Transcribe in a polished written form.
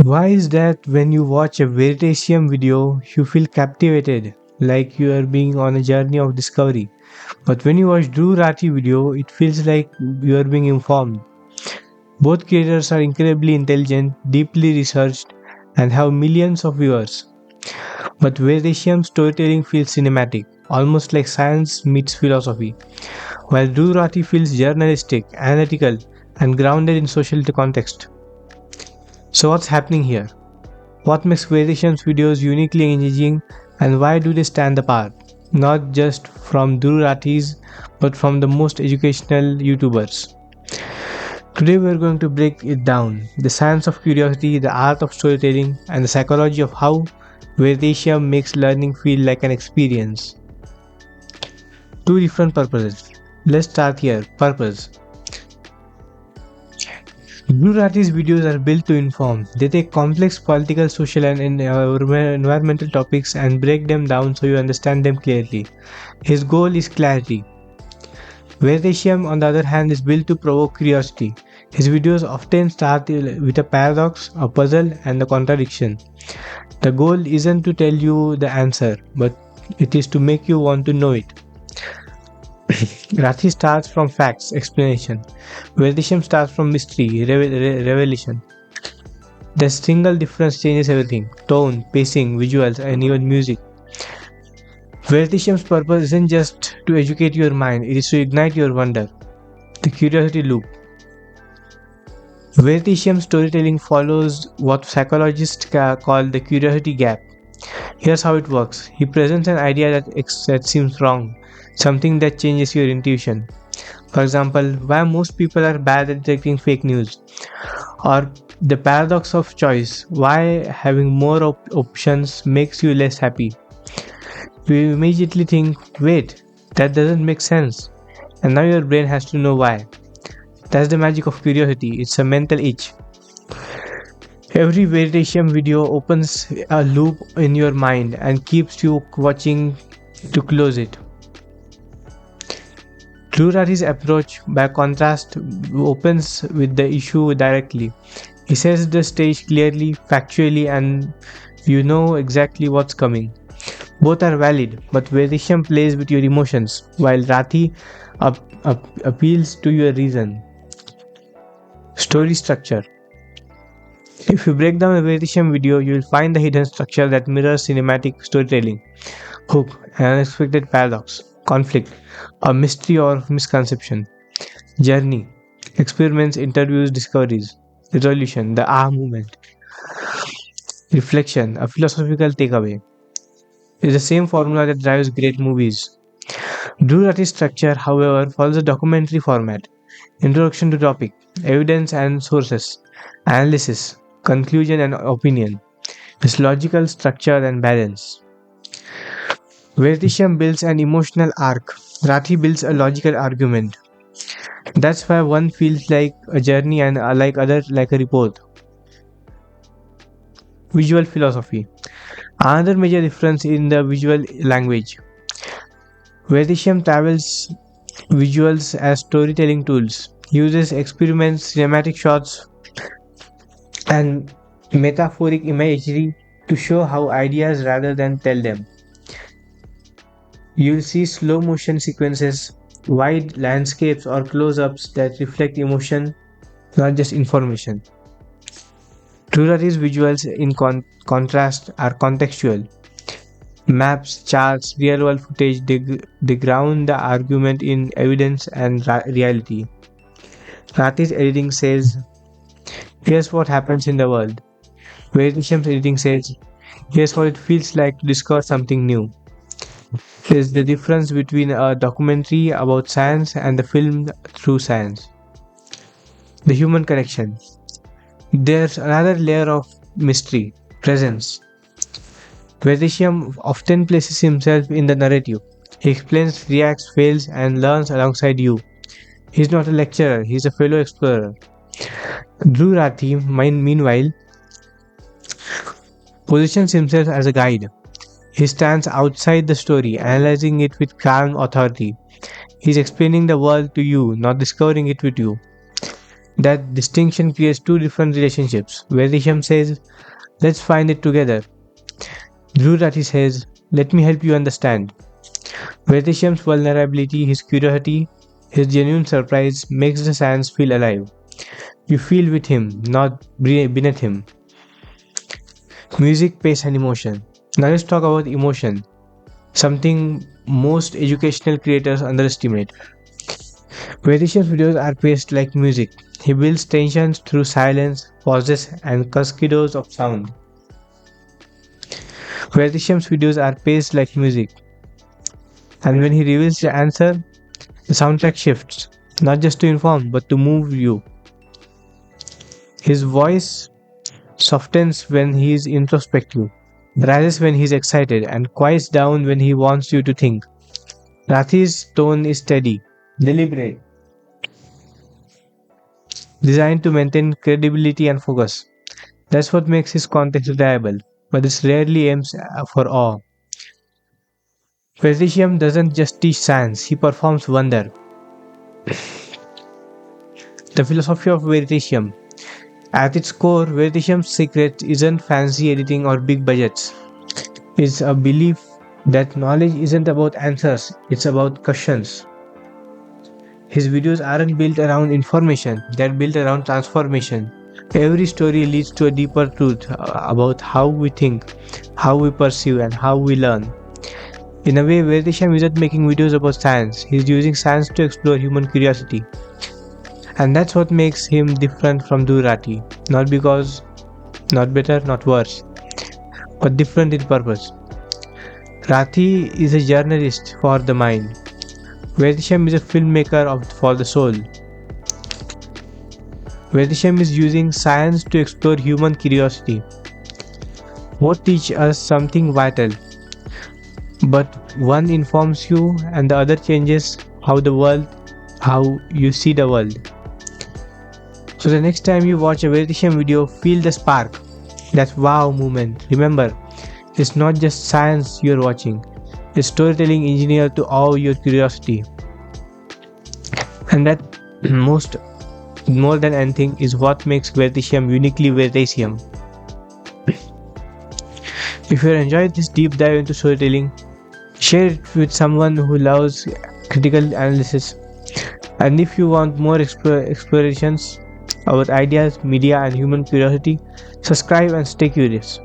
Why is that when you watch a Veritasium video, you feel captivated, like you are being on a journey of discovery? But when you watch Rathee video, it feels like you are being informed. Both creators are incredibly intelligent, deeply researched, and have millions of viewers. But Veritasium's storytelling feels cinematic, almost like science meets philosophy, while Rathee feels journalistic, analytical, and grounded in social context. So what's happening here? What makes Veritasium's videos uniquely engaging, and why do they stand apart? Not just from Rathee's, but from the most educational YouTubers. Today we are going to break it down: the science of curiosity, the art of storytelling, and the psychology of how Veritasium makes learning feel like an experience. Two different purposes. Let's start here. Purpose. Rathi's videos are built to inform. They take complex political, social, and environmental topics and break them down so you understand them clearly. His goal is clarity. Veritasium, on the other hand, is built to provoke curiosity. His videos often start with a paradox, a puzzle, and a contradiction. The goal isn't to tell you the answer, but it is to make you want to know it. Rathi starts from facts, explanation. Veritasium starts from mystery, revelation. The single difference changes everything: tone, pacing, visuals, and even music. Veritasium's purpose isn't just to educate your mind, it is to ignite your wonder. The curiosity loop. Veritasium storytelling follows what psychologists call the curiosity gap. Here's how it works: he presents an idea that seems wrong, something that changes your intuition. For example, why most people are bad at detecting fake news, or the paradox of choice, why having more options makes you less happy. You immediately think, wait, that doesn't make sense, and now your brain has to know why. That's the magic of curiosity, it's a mental itch. Every Veritasium video opens a loop in your mind and keeps you watching to close it. Dhruv approach, by contrast, opens with the issue directly. He sets the stage clearly, factually, and you know exactly what's coming. Both are valid, but Veritasium plays with your emotions, while Rathee appeals to your reason. Story structure. If you break down a Veritasium video, you will find the hidden structure that mirrors cinematic storytelling: hook, an unexpected paradox, conflict, a mystery or misconception, journey, experiments, interviews, discoveries, resolution, the aha moment, reflection, a philosophical takeaway. It's the same formula that drives great movies. Dhruv structure, however, follows a documentary format: introduction to topic, evidence and sources, analysis, conclusion and opinion. Its logical structure and balance. Veritasium builds an emotional arc. Rathi builds a logical argument. That's why one feels like a journey and like other like a report. Visual philosophy. Another major difference in the visual language. Veritasium travels visuals as storytelling tools, uses experiments, cinematic shots, and metaphoric imagery to show how ideas rather than tell them. You'll see slow motion sequences, wide landscapes, or close ups that reflect emotion, not just information. Turari's visuals, in contrast, are contextual. Maps, charts, real world footage, they ground the argument in evidence and reality. Rathi's editing says, here's what happens in the world. Veritasium's editing says, here's what it feels like to discover something new. Is the difference between a documentary about science and the film through science. The human connection. There's another layer of mystery, presence. Veritasium often places himself in the narrative. He explains, reacts, fails, and learns alongside you. He's not a lecturer, he's a fellow explorer. Rathee, meanwhile, positions himself as a guide. He stands outside the story, analyzing it with calm authority. He's explaining the world to you, not discovering it with you. That distinction creates two different relationships. Veritasium says, let's find it together. Rathee says, let me help you understand. Veritasium's vulnerability, his curiosity, his genuine surprise makes the science feel alive. You feel with him, not beneath him. Music, pace, and emotion. Now let's talk about emotion, something most educational creators underestimate. Veritasium's videos are paced like music. He builds tensions through silence, pauses, and cascades of sound. Veritasium's videos are paced like music, and when he reveals the answer, the soundtrack shifts, not just to inform, but to move you. His voice softens when he is introspective, rises when he is excited, and quiets down when he wants you to think. Rathee's tone is steady, deliberate, designed to maintain credibility and focus. That's what makes his content reliable, but it rarely aims for awe. Veritasium doesn't just teach science, he performs wonder. The philosophy of Veritasium. At its core, Veritasium's secret isn't fancy editing or big budgets. It's a belief that knowledge isn't about answers, it's about questions. His videos aren't built around information, they're built around transformation. Every story leads to a deeper truth about how we think, how we perceive, and how we learn. In a way, Veritasium isn't making videos about science, he's using science to explore human curiosity. And that's what makes him different from Rathee. Not because, not better, not worse, but different in purpose. Rathee is a journalist for the mind. Veritasium is a filmmaker for the soul. Veritasium is using science to explore human curiosity. Both teach us something vital, but one informs you and the other changes how you see the world. So the next time you watch a Veritasium video, feel the spark, that wow moment. Remember, it's not just science you're watching, it's storytelling engineered to awe your curiosity. And that more than anything is what makes Veritasium uniquely Veritasium. If you enjoyed this deep dive into storytelling, share it with someone who loves critical analysis. And if you want more explorations about ideas, media, and human curiosity, subscribe and stay curious.